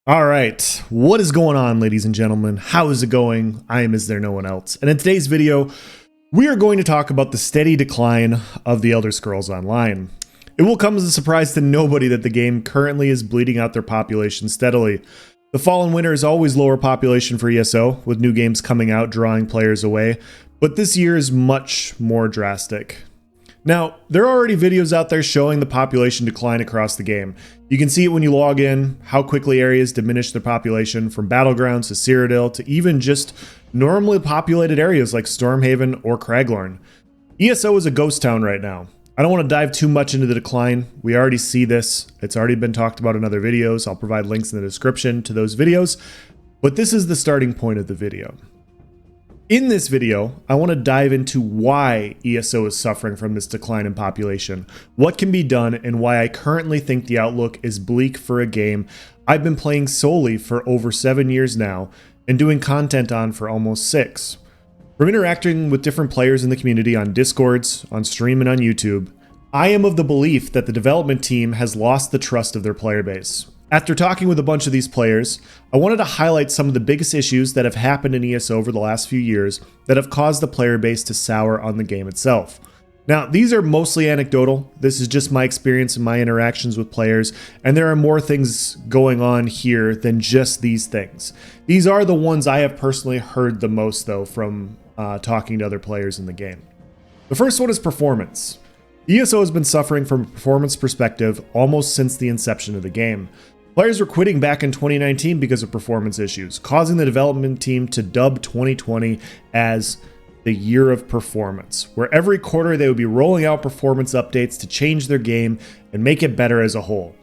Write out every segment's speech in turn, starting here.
All right, what is going on, ladies and gentlemen? How is it going? I am Is There No One Else? And in today's video, we are going to talk about the steady decline of the Elder Scrolls Online. It will come as a surprise to nobody that the game currently is bleeding out their population steadily. The fall and winter is always lower population for ESO, with new games coming out drawing players away, but this year is much more drastic. Now, there are already videos out there showing the population decline across the game. You can see it when you log in, how quickly areas diminish their population from Battlegrounds to Cyrodiil to even just normally populated areas like Stormhaven or Craglorn. ESO is a ghost town right now. I don't want to dive too much into the decline. We already see this. It's already been talked about in other videos. I'll provide links in the description to those videos, but this is the starting point of the video. In this video, I want to dive into why ESO is suffering from this decline in population, what can be done, and why I currently think the outlook is bleak for a game I've been playing solely for over 7 years now and doing content on for almost 6. From interacting with different players in the community on Discords, on stream, and on YouTube, I am of the belief that the development team has lost the trust of their player base. After talking with a bunch of these players, I wanted to highlight some of the biggest issues that have happened in ESO over the last few years that have caused the player base to sour on the game itself. Now, these are mostly anecdotal. This is just my experience and my interactions with players, and there are more things going on here than just these things. These are the ones I have personally heard the most, though, from talking to other players in the game. The first one is performance. ESO has been suffering from a performance perspective almost since the inception of the game. Players were quitting back in 2019 because of performance issues, causing the development team to dub 2020 as the year of performance, where every quarter they would be rolling out performance updates to change their game and make it better as a whole.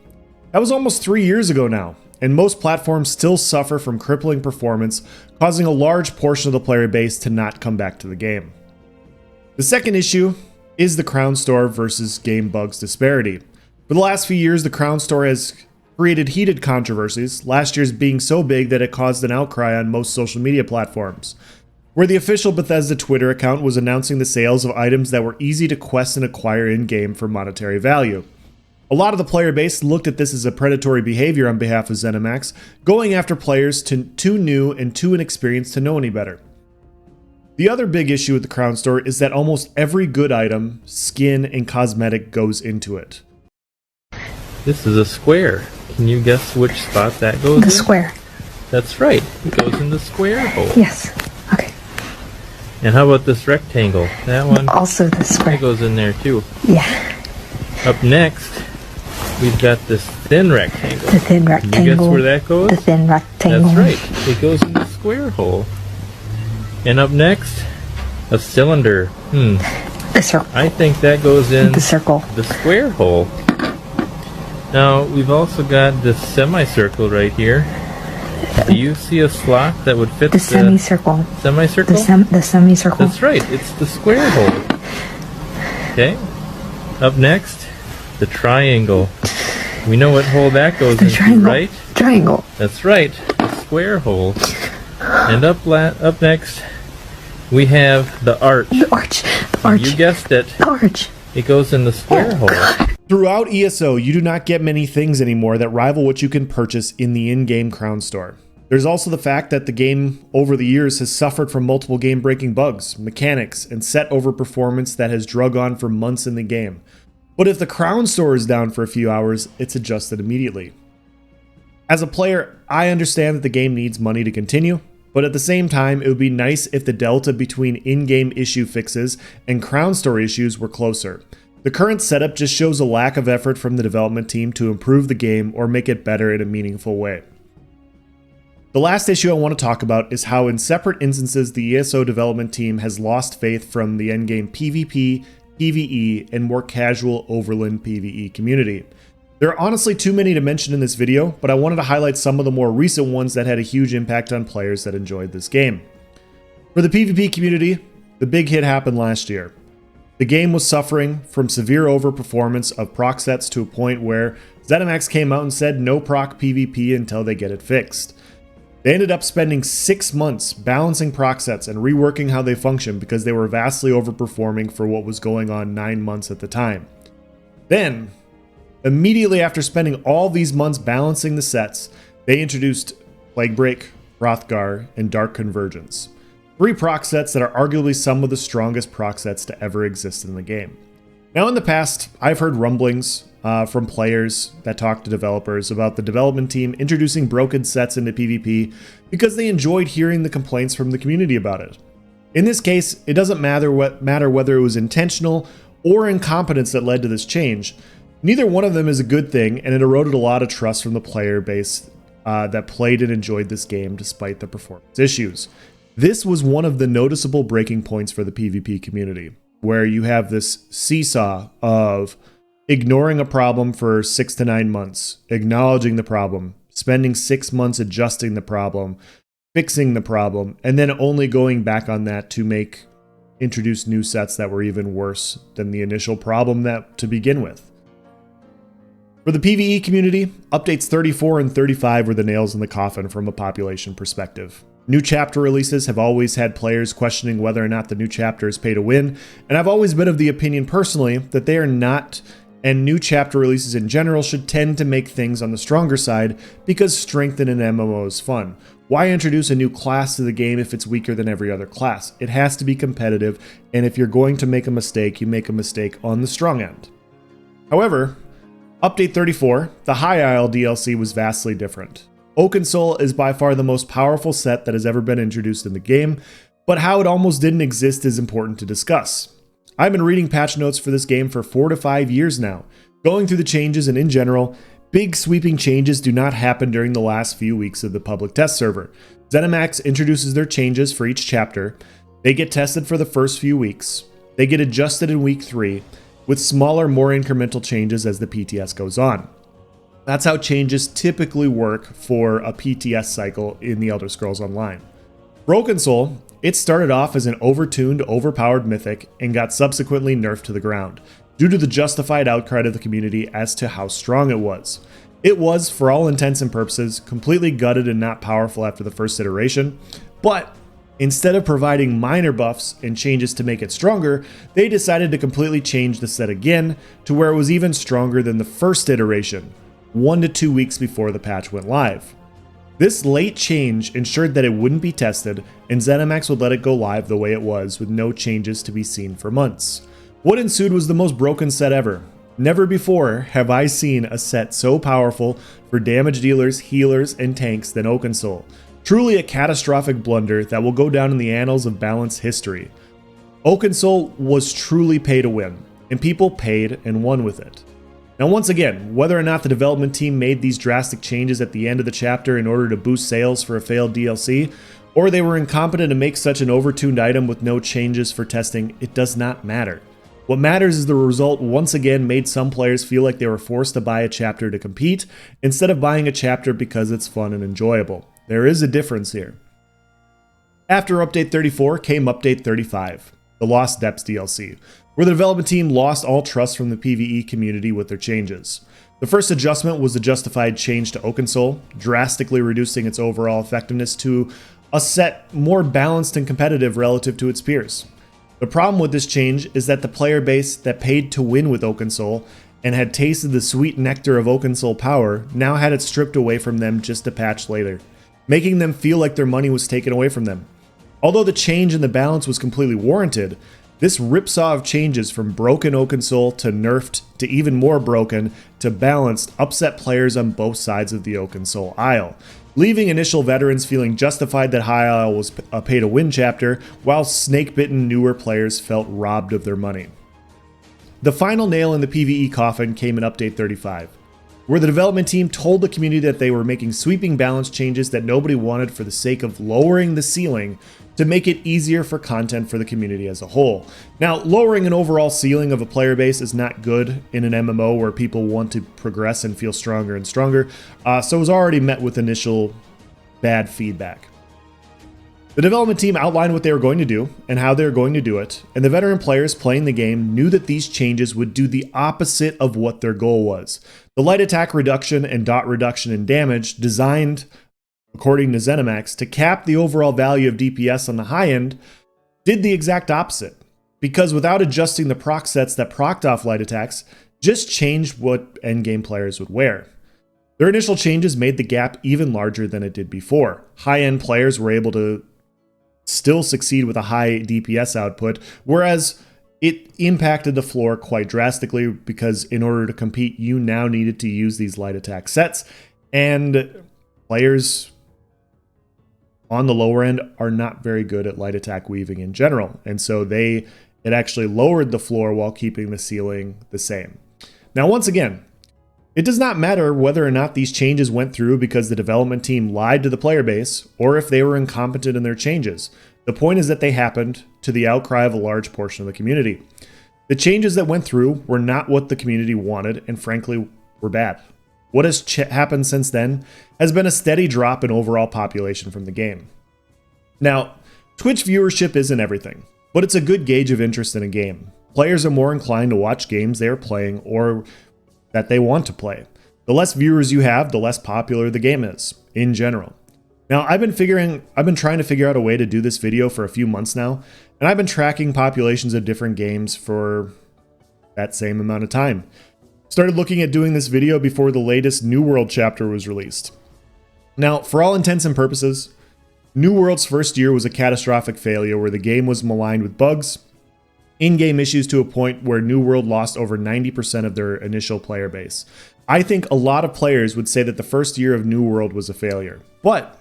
That was almost 3 years ago now, and most platforms still suffer from crippling performance, causing a large portion of the player base to not come back to the game. The second issue is the Crown Store versus game bugs disparity. For the last few years, the Crown Store has created heated controversies, last year's being so big that it caused an outcry on most social media platforms, where the official Bethesda Twitter account was announcing the sales of items that were easy to quest and acquire in-game for monetary value. A lot of the player base looked at this as a predatory behavior on behalf of ZeniMax, going after players too new and too inexperienced to know any better. The other big issue with the Crown Store is that almost every good item, skin, and cosmetic goes into it. This is a square. Can you guess which spot that goes in? The square. That's right. It goes in the square hole. Yes. Okay. And how about this rectangle? That one? Also the square. That goes in there too. Yeah. Up next, we've got this thin rectangle. The thin rectangle. Can you guess where that goes? The thin rectangle. That's right. It goes in the square hole. And up next, a cylinder. The circle. I think that goes in the circle. The square hole. Now, we've also got this semicircle right here. Do you see a slot that would fit the semicircle? Semicircle? The semicircle. That's right. It's the square hole. Okay. Up next, the triangle. We know what hole that goes into, triangle. Right? Triangle. That's right. The square hole. And up next, we have the arch. The arch. The arch. You guessed it. The arch. It goes in the square hole. Throughout ESO, you do not get many things anymore that rival what you can purchase in the in-game Crown Store. There's also the fact that the game over the years has suffered from multiple game-breaking bugs, mechanics, and set over performance that has drug on for months in the game. But if the Crown Store is down for a few hours, it's adjusted immediately. As a player, I understand that the game needs money to continue, but at the same time, it would be nice if the delta between in-game issue fixes and Crown Store issues were closer. The current setup just shows a lack of effort from the development team to improve the game or make it better in a meaningful way. The last issue I want to talk about is how in separate instances the ESO development team has lost faith from the endgame PvP, PvE, and more casual overland PvE community. There are honestly too many to mention in this video, but I wanted to highlight some of the more recent ones that had a huge impact on players that enjoyed this game. For the PvP community, the big hit happened last year. The game was suffering from severe overperformance of proc sets to a point where ZeniMax came out and said no proc PvP until they get it fixed. They ended up spending 6 months balancing proc sets and reworking how they function because they were vastly overperforming for what was going on 9 months at the time. Then, immediately after spending all these months balancing the sets, They introduced Plague Break, Hrothgar, and Dark Convergence. 3 proc sets that are arguably some of the strongest proc sets to ever exist in the game. Now in the past, I've heard rumblings from players that talk to developers about the development team introducing broken sets into PvP because they enjoyed hearing the complaints from the community about it. In this case, it doesn't matter whether it was intentional or incompetence that led to this change. Neither one of them is a good thing, and it eroded a lot of trust from the player base that played and enjoyed this game despite the performance issues. This was one of the noticeable breaking points for the PvP community, where you have this seesaw of ignoring a problem for 6 to 9 months, acknowledging the problem, spending 6 months adjusting the problem, fixing the problem, and then only going back on that to introduce new sets that were even worse than the initial problem to begin with. For the PvE community, updates 34 and 35 were the nails in the coffin from a population perspective. New chapter releases have always had players questioning whether or not the new chapter is pay to win, and I've always been of the opinion personally that they are not, and new chapter releases in general should tend to make things on the stronger side because strength in an MMO is fun. Why introduce a new class to the game if it's weaker than every other class? It has to be competitive, and if you're going to make a mistake, you make a mistake on the strong end. However, Update 34, the High Isle DLC was vastly different. Oaken Soul is by far the most powerful set that has ever been introduced in the game, but how it almost didn't exist is important to discuss. I've been reading patch notes for this game for 4 to 5 years now, going through the changes, and in general, big sweeping changes do not happen during the last few weeks of the public test server. ZeniMax introduces their changes for each chapter, they get tested for the first few weeks, they get adjusted in week 3, with smaller, more incremental changes as the PTS goes on. That's how changes typically work for a PTS cycle in the Elder Scrolls Online. Broken Soul, it started off as an overtuned, overpowered mythic and got subsequently nerfed to the ground, due to the justified outcry of the community as to how strong it was. It was, for all intents and purposes, completely gutted and not powerful after the first iteration, but instead of providing minor buffs and changes to make it stronger, they decided to completely change the set again to where it was even stronger than the first iteration, 1 to 2 weeks before the patch went live. This late change ensured that it wouldn't be tested, and ZeniMax would let it go live the way it was with no changes to be seen for months. What ensued was the most broken set ever. Never before have I seen a set so powerful for damage dealers, healers, and tanks than Oaken Soul. Truly a catastrophic blunder that will go down in the annals of balanced history. Oaken Soul was truly pay to win, and people paid and won with it. Now once again, whether or not the development team made these drastic changes at the end of the chapter in order to boost sales for a failed DLC, or they were incompetent to make such an overtuned item with no changes for testing, it does not matter. What matters is the result once again made some players feel like they were forced to buy a chapter to compete, instead of buying a chapter because it's fun and enjoyable. There is a difference here. After Update 34 came Update 35, the Lost Depths DLC, where the development team lost all trust from the PvE community with their changes. The first adjustment was the justified change to Oaken Soul, drastically reducing its overall effectiveness to a set more balanced and competitive relative to its peers. The problem with this change is that the player base that paid to win with Oaken Soul and had tasted the sweet nectar of Oaken Soul power now had it stripped away from them just a patch later, making them feel like their money was taken away from them. Although the change in the balance was completely warranted, this ripsaw of changes from broken Oaken Soul to nerfed to even more broken to balanced upset players on both sides of the Oaken Soul aisle, leaving initial veterans feeling justified that High Isle was a pay-to-win chapter, while snake-bitten newer players felt robbed of their money. The final nail in the PvE coffin came in Update 35, where the development team told the community that they were making sweeping balance changes that nobody wanted for the sake of lowering the ceiling to make it easier for content for the community as a whole. Now, lowering an overall ceiling of a player base is not good in an MMO where people want to progress and feel stronger and stronger, so it was already met with initial bad feedback. The development team outlined what they were going to do and how they were going to do it, and the veteran players playing the game knew that these changes would do the opposite of what their goal was. The light attack reduction and dot reduction in damage, designed, according to ZeniMax, to cap the overall value of DPS on the high end, did the exact opposite. Because without adjusting the proc sets that procced off light attacks, just changed what endgame players would wear. Their initial changes made the gap even larger than it did before. High-end players were able to still succeed with a high DPS output, whereas it impacted the floor quite drastically because in order to compete, you now needed to use these light attack sets, and players on the lower end are not very good at light attack weaving in general, and so it actually lowered the floor while keeping the ceiling the same. Now, once again, it does not matter whether or not these changes went through because the development team lied to the player base or if they were incompetent in their changes. The point is that they happened to the outcry of a large portion of the community. The changes that went through were not what the community wanted and frankly were bad. What has happened since then has been a steady drop in overall population from the game. Now, Twitch viewership isn't everything, but it's a good gauge of interest in a game. Players are more inclined to watch games they are playing or that they want to play. The less viewers you have, the less popular the game is, in general. Now, I've been trying to figure out a way to do this video for a few months now, and I've been tracking populations of different games for that same amount of time. Started looking at doing this video before the latest New World chapter was released. Now, for all intents and purposes, New World's first year was a catastrophic failure where the game was maligned with bugs, in-game issues to a point where New World lost over 90% of their initial player base. I think a lot of players would say that the first year of New World was a failure. But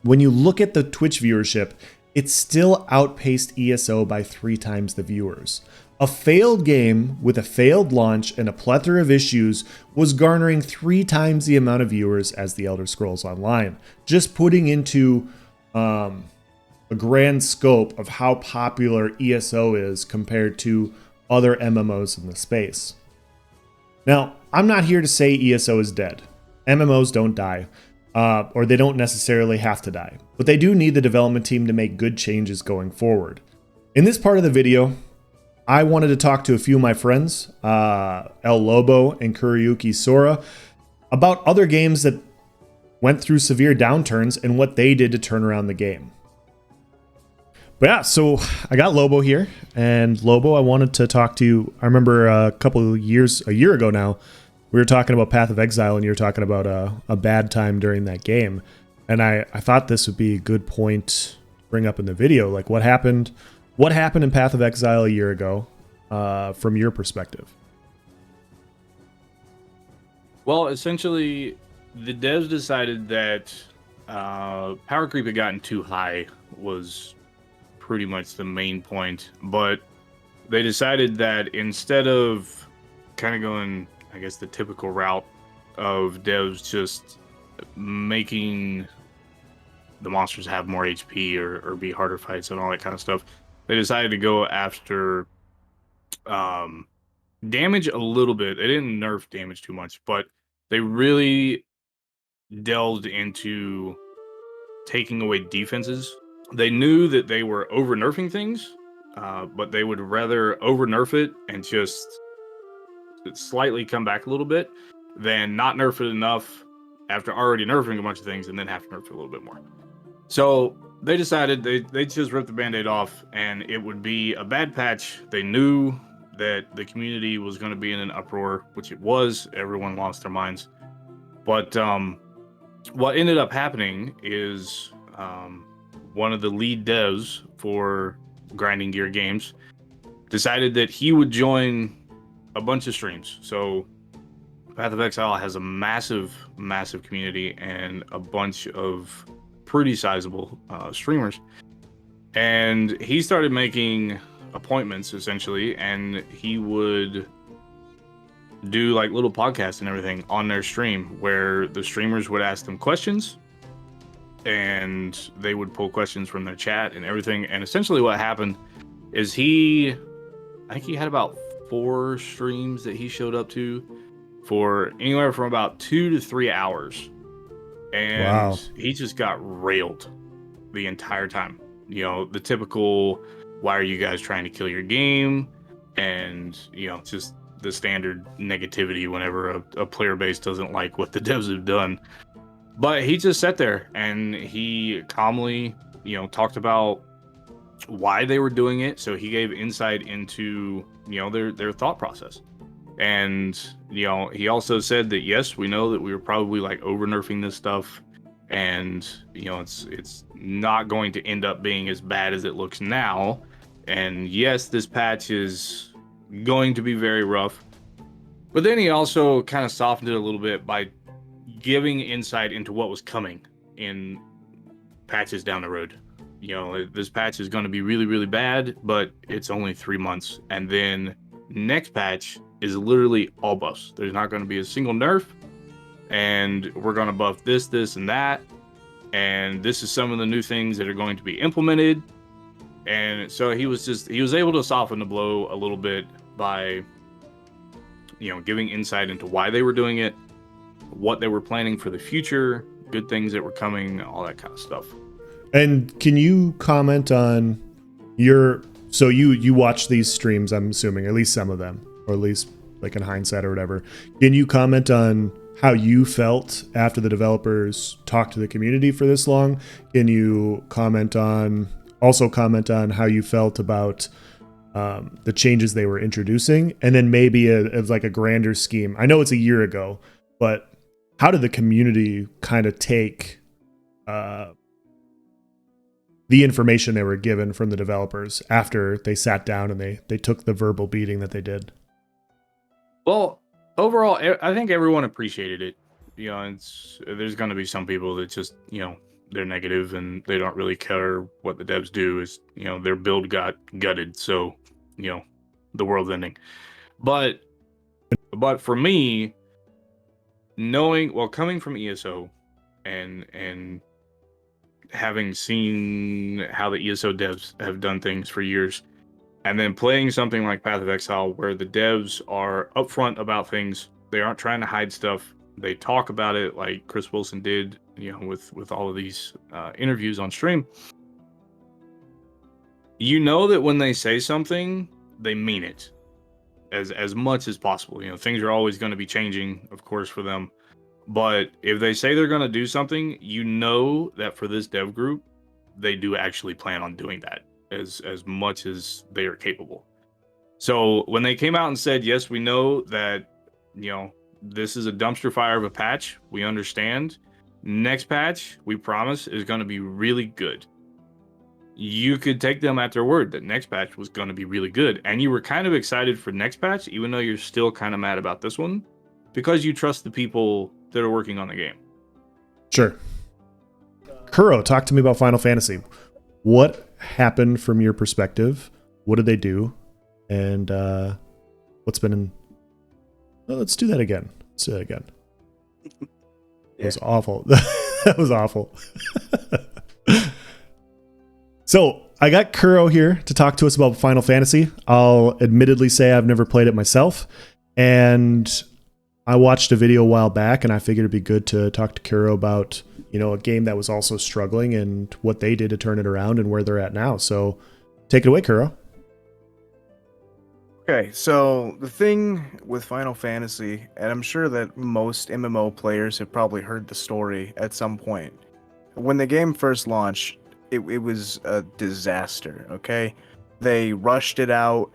when you look at the Twitch viewership, it still outpaced ESO by 3 times the viewers. A failed game with a failed launch and a plethora of issues was garnering 3 times the amount of viewers as The Elder Scrolls Online. Just putting into a grand scope of how popular ESO is compared to other MMOs in the space. Now, I'm not here to say ESO is dead. MMOs don't die, or they don't necessarily have to die, but they do need the development team to make good changes going forward. In this part of the video, I wanted to talk to a few of my friends, El Lobo and Kuriyuki Sora, about other games that went through severe downturns and what they did to turn around the game. But yeah, so I got Lobo here, and Lobo, I wanted to talk to you. I remember a year ago now, we were talking about Path of Exile, and you were talking about a bad time during that game. And I thought this would be a good point to bring up in the video. Like, what happened in Path of Exile a year ago from your perspective? Well, essentially, the devs decided that power creep had gotten too high was pretty much the main point, but they decided that instead of kind of going, I guess, the typical route of devs just making the monsters have more HP or be harder fights and all that kind of stuff, they decided to go after damage a little bit. They didn't nerf damage too much, but they really delved into taking away defenses. They knew that they were over nerfing things, but they would rather over nerf it and just slightly come back a little bit than not nerf it enough after already nerfing a bunch of things and then have to nerf it a little bit more. So they decided they just ripped the band-aid off, and it would be a bad patch. They knew that the community was going to be in an uproar, which it was. Everyone lost their minds. But what ended up happening is one of the lead devs for Grinding Gear Games decided that he would join a bunch of streams. So Path of Exile has a massive community and a bunch of pretty sizable streamers. And he started making appointments, essentially, and he would do like little podcasts and everything on their stream where the streamers would ask them questions and they would pull questions from their chat and everything. And essentially what happened is I think he had about 4 streams that he showed up to for anywhere from about 2 to 3 hours. And wow, he just got railed the entire time. You know, the typical, why are you guys trying to kill your game? And, you know, just the standard negativity whenever a player base doesn't like what the devs have done. But he just sat there and he calmly, you know, talked about why they were doing it. So he gave insight into, you know, their thought process. And he also said that yes, we know that we were probably like over nerfing this stuff, and it's not going to end up being as bad as it looks now. And yes, this patch is going to be very rough. But then he also kind of softened it a little bit by giving insight into what was coming in patches down the road. This patch is going to be really, really bad, but it's only 3 months. And then next patch is literally all buffs. There's not going to be a single nerf, and we're going to buff this, this, and that. And this is some of the new things that are going to be implemented. And so he was able to soften the blow a little bit by, giving insight into why they were doing it, what they were planning for the future, good things that were coming, all that kind of stuff. And can you comment on so you watch these streams, I'm assuming, at least some of them, or at least like in hindsight or whatever. Can you comment on how you felt after the developers talked to the community for this long? Can you comment on how you felt about the changes they were introducing? And then maybe as like a grander scheme. I know it's a year ago, but how did the community kind of take the information they were given from the developers after they sat down and they took the verbal beating that they did? Well, overall, I think everyone appreciated it. There's going to be some people that just, they're negative and they don't really care what the devs do. Is their build got gutted, so the world's ending. But for me, coming from ESO and having seen how the ESO devs have done things for years, and then playing something like Path of Exile where the devs are upfront about things, they aren't trying to hide stuff, they talk about it like Chris Wilson did, with all of these interviews on stream. That when they say something, they mean it as much as possible. Things are always going to be changing, of course, for them. But if they say they're going to do something, that for this dev group, they do actually plan on doing that as much as they are capable. So when they came out and said, yes, we know that, this is a dumpster fire of a patch, we understand. Next patch, we promise, is going to be really good. You could take them at their word that next patch was going to be really good. And you were kind of excited for next patch, even though you're still kind of mad about this one, because you trust the people that are working on the game. Sure. Kuro, talk to me about Final Fantasy. What happened from your perspective? What did they do? And what's been in... Well, let's do that again. It was awful. That was awful. So I got Kuro here to talk to us about Final Fantasy. I'll admittedly say I've never played it myself. And I watched a video a while back, and I figured it'd be good to talk to Kuro about, a game that was also struggling and what they did to turn it around and where they're at now. So take it away, Kuro. Okay, so the thing with Final Fantasy, and I'm sure that most MMO players have probably heard the story at some point. When the game first launched, it was a disaster, okay? They rushed it out.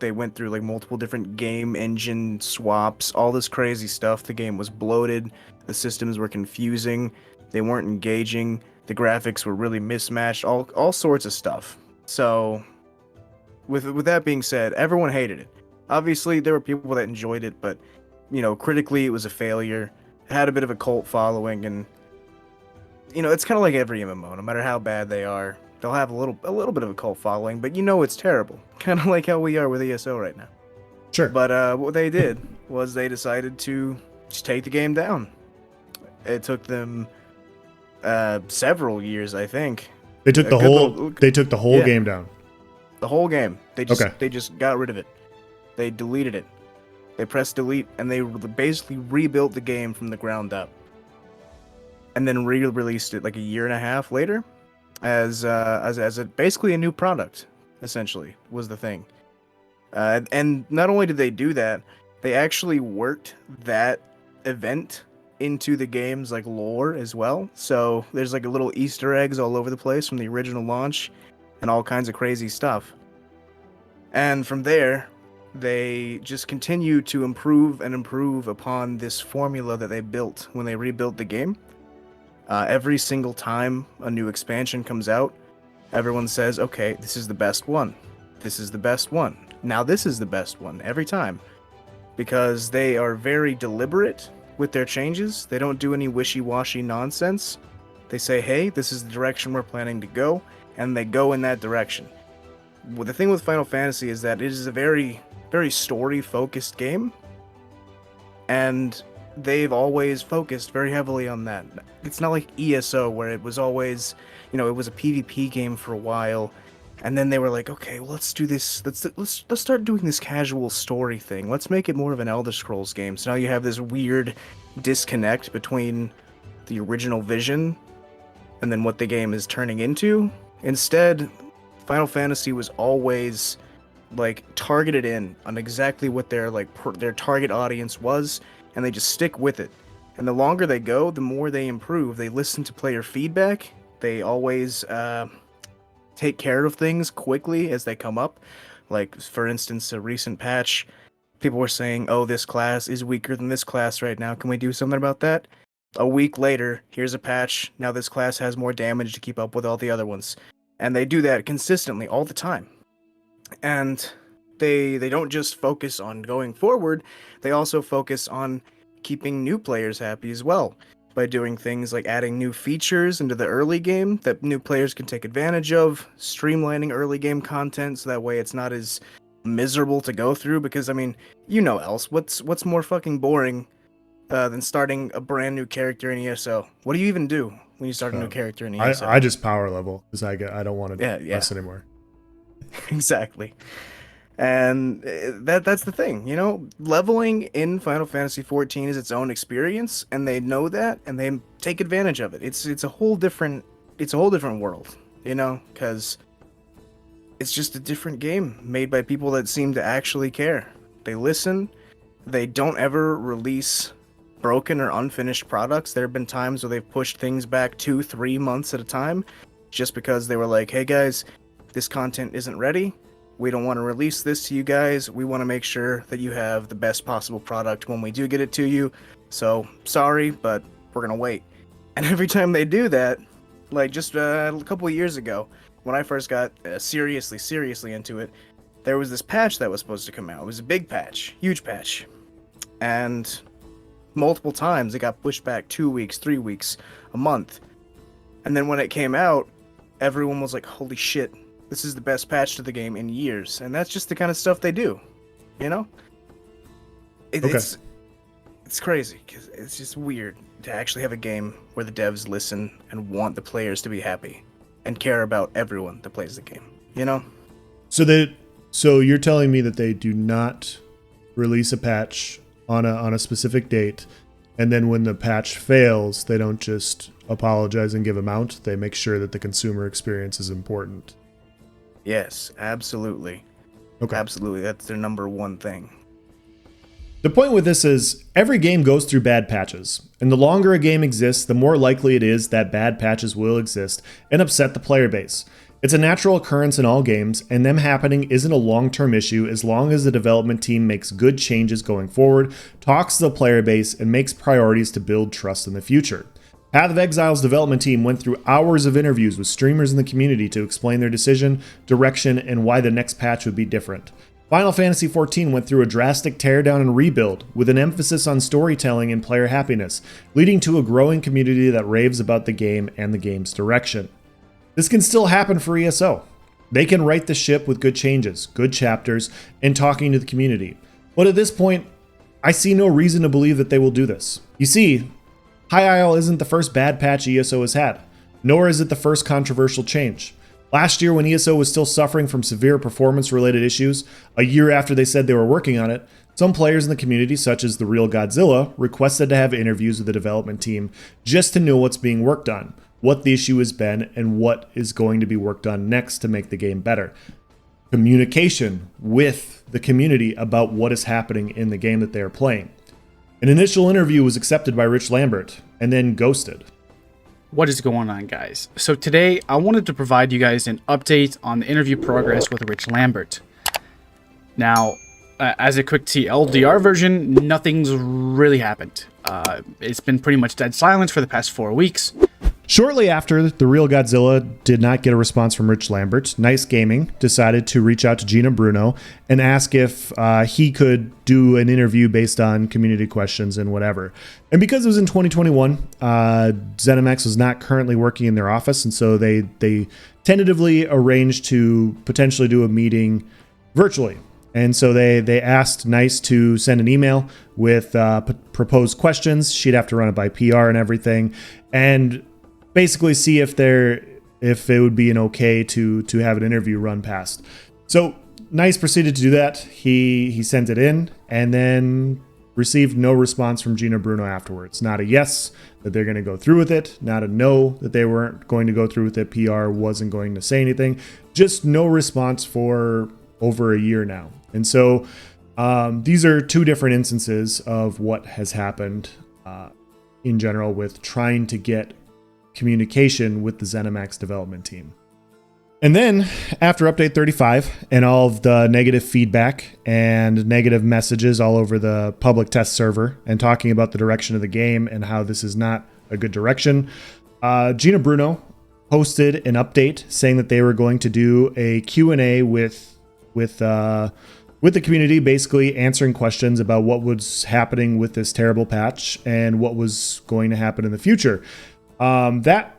They went through like multiple different game engine swaps, all this crazy stuff. The game was bloated. The systems were confusing. They weren't engaging. The graphics were really mismatched. All sorts of stuff. So, with that being said, everyone hated it. Obviously, there were people that enjoyed it, but critically, it was a failure. It had a bit of a cult following, and it's kind of like every MMO. No matter how bad they are, they'll have a little bit of a cult following, but it's terrible. Kind of like how we are with ESO right now. Sure. But what they did was they decided to just take the game down. It took them several years, I think. They took the whole game down. The whole game. They just got rid of it. They deleted it. They pressed delete, and they basically rebuilt the game from the ground up. And then re-released it like a year and a half later as basically a new product, essentially, was the thing. And not only did they do that, they actually worked that event into the game's like lore as well. So there's like a little Easter eggs all over the place from the original launch and all kinds of crazy stuff. And from there, they just continue to improve and improve upon this formula that they built when they rebuilt the game. Every single time a new expansion comes out, everyone says, okay, this is the best one. This is the best one. Now this is the best one every time. Because they are very deliberate with their changes. They don't do any wishy-washy nonsense. They say, hey, this is the direction we're planning to go, and they go in that direction. Well, the thing with Final Fantasy is that it is a very, very story-focused game, and they've always focused very heavily on that. It's not like ESO, where it was always, it was a PvP game for a while, and then they were like, okay, well, let's do this. Let's start doing this casual story thing. Let's make it more of an Elder Scrolls game. So now you have this weird disconnect between the original vision and then what the game is turning into. Instead, Final Fantasy was always like targeted in on exactly what their target audience was, and they just stick with it. And the longer they go, the more they improve. They listen to player feedback. They always take care of things quickly as they come up. Like, for instance, a recent patch, people were saying, oh, this class is weaker than this class right now. Can we do something about that? A week later, here's a patch. Now this class has more damage to keep up with all the other ones. And they do that consistently all the time. And they don't just focus on going forward, they also focus on keeping new players happy as well, by doing things like adding new features into the early game that new players can take advantage of, streamlining early game content so that way it's not as miserable to go through. Because, I mean, else, what's more fucking boring than starting a brand new character in ESO? What do you even do when you start a new character in ESO? I just power level because I don't want to mess anymore. Exactly. And that's the thing, leveling in Final Fantasy XIV is its own experience, and they know that, and they take advantage of it. It's a whole different world, because it's just a different game made by people that seem to actually care. They listen. They don't ever release broken or unfinished products. There have been times where they've pushed things back 2-3 months at a time just because they were like, hey guys, this content isn't ready. We don't want to release this to you guys. We want to make sure that you have the best possible product when we do get it to you. So, sorry, but we're going to wait. And every time they do that, like just a couple of years ago, when I first got seriously into it, there was this patch that was supposed to come out. It was a big patch, huge patch. And multiple times it got pushed back 2 weeks, 3 weeks, a month. And then when it came out, everyone was like, holy shit, this is the best patch to the game in years. And that's just the kind of stuff they do, It's crazy, because it's just weird to actually have a game where the devs listen and want the players to be happy and care about everyone that plays the game, So you're telling me that they do not release a patch on a specific date, and then when the patch fails, they don't just apologize and give them out. They make sure that the consumer experience is important. Yes, absolutely. Okay. Absolutely. That's their number one thing. The point with this is every game goes through bad patches, and the longer a game exists, the more likely it is that bad patches will exist and upset the player base. It's a natural occurrence in all games, and them happening isn't a long-term issue as long as the development team makes good changes going forward, talks to the player base, and makes priorities to build trust in the future. Path of Exile's development team went through hours of interviews with streamers in the community to explain their decision, direction, and why the next patch would be different. Final Fantasy XIV went through a drastic teardown and rebuild, with an emphasis on storytelling and player happiness, leading to a growing community that raves about the game and the game's direction. This can still happen for ESO. They can right the ship with good changes, good chapters, and talking to the community. But at this point, I see no reason to believe that they will do this. You see, High Isle isn't the first bad patch ESO has had, nor is it the first controversial change. Last year, when ESO was still suffering from severe performance-related issues, a year after they said they were working on it, some players in the community, such as The Real Godzilla, requested to have interviews with the development team just to know what's being worked on, what the issue has been, and what is going to be worked on next to make the game better. Communication with the community about what is happening in the game that they are playing. An initial interview was accepted by Rich Lambert, and then ghosted. What is going on, guys? So today, I wanted to provide you guys an update on the interview progress with Rich Lambert. Now, as a quick TLDR version, nothing's really happened. It's been pretty much dead silence for the past 4 weeks. Shortly after The Real Godzilla did not get a response from Rich Lambert, Nice Gaming decided to reach out to Gina Bruno and ask if he could do an interview based on community questions and whatever. And because it was in 2021, ZeniMax was not currently working in their office, and so they tentatively arranged to potentially do a meeting virtually. And so they asked Nice to send an email with proposed questions. She'd have to run it by PR and everything, and basically see if it would be an okay to have an interview run past. So Nice proceeded to do that. He sent it in and then received no response from Gina Bruno afterwards. Not a yes that they're going to go through with it, not a no that they weren't going to go through with it. PR wasn't going to say anything. Just no response for over a year now. And so these are two different instances of what has happened in general with trying to get communication with the ZeniMax development team. And then after update 35 and all of the negative feedback and negative messages all over the public test server and talking about the direction of the game and how this is not a good direction, Gina Bruno posted an update saying that they were going to do a Q&A with the community, basically answering questions about what was happening with this terrible patch and what was going to happen in the future. That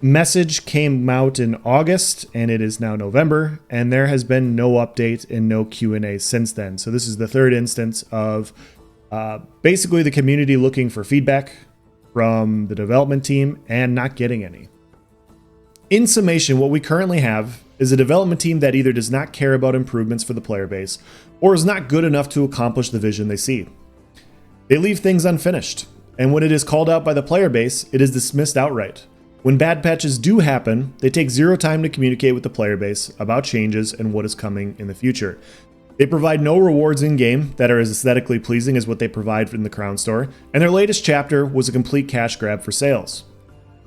message came out in August, and it is now November, and there has been no update and no Q&A since then. So this is the third instance of basically the community looking for feedback from the development team and not getting any. In summation, what we currently have is a development team that either does not care about improvements for the player base or is not good enough to accomplish the vision they see. They leave things unfinished, and when it is called out by the player base, it is dismissed outright. When bad patches do happen, they take zero time to communicate with the player base about changes and what is coming in the future. They provide no rewards in-game that are as aesthetically pleasing as what they provide in the Crown Store, and their latest chapter was a complete cash grab for sales.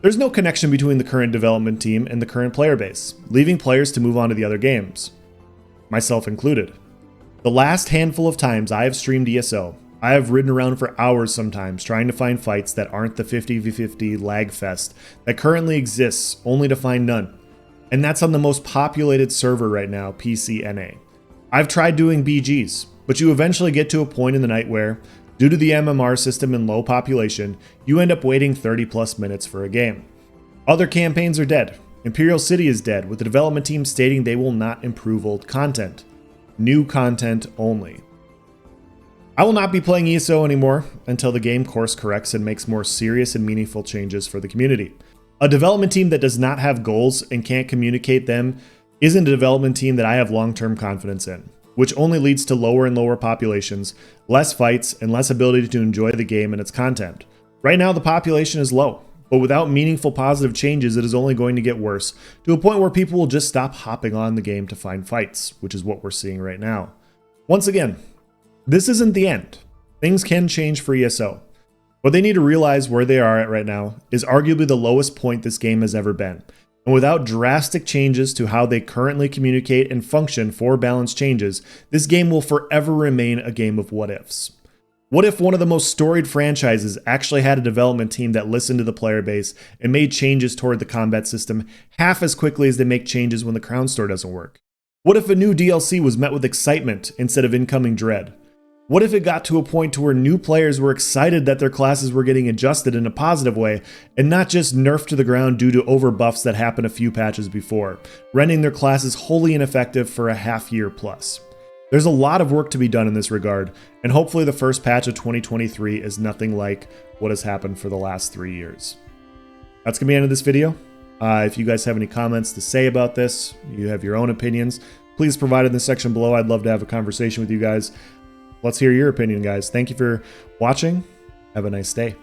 There's no connection between the current development team and the current player base, leaving players to move on to the other games, myself included. The last handful of times I have streamed ESO, I have ridden around for hours sometimes trying to find fights that aren't the 50v50 lag fest that currently exists, only to find none. And that's on the most populated server right now, PCNA. I've tried doing BGs, but you eventually get to a point in the night where, due to the MMR system and low population, you end up waiting 30 plus minutes for a game. Other campaigns are dead. Imperial City is dead, with the development team stating they will not improve old content. New content only. I will not be playing ESO anymore until the game course corrects and makes more serious and meaningful changes for the community. A development team that does not have goals and can't communicate them isn't a development team that I have long-term confidence in, which only leads to lower and lower populations, less fights, and less ability to enjoy the game and its content. Right now the population is low, but without meaningful positive changes it is only going to get worse, to a point where people will just stop hopping on the game to find fights, which is what we're seeing right now. Once again, this isn't the end. Things can change for ESO. What they need to realize where they are at right now is arguably the lowest point this game has ever been. And without drastic changes to how they currently communicate and function for balance changes, this game will forever remain a game of what ifs. What if one of the most storied franchises actually had a development team that listened to the player base and made changes toward the combat system half as quickly as they make changes when the Crown Store doesn't work? What if a new DLC was met with excitement instead of incoming dread? What if it got to a point to where new players were excited that their classes were getting adjusted in a positive way and not just nerfed to the ground due to overbuffs that happened a few patches before, rendering their classes wholly ineffective for a half year plus? There's a lot of work to be done in this regard, and hopefully the first patch of 2023 is nothing like what has happened for the last 3 years. That's going to be the end of this video. If you guys have any comments to say about this, you have your own opinions, please provide it in the section below. I'd love to have a conversation with you guys. Let's hear your opinion, guys. Thank you for watching. Have a nice day.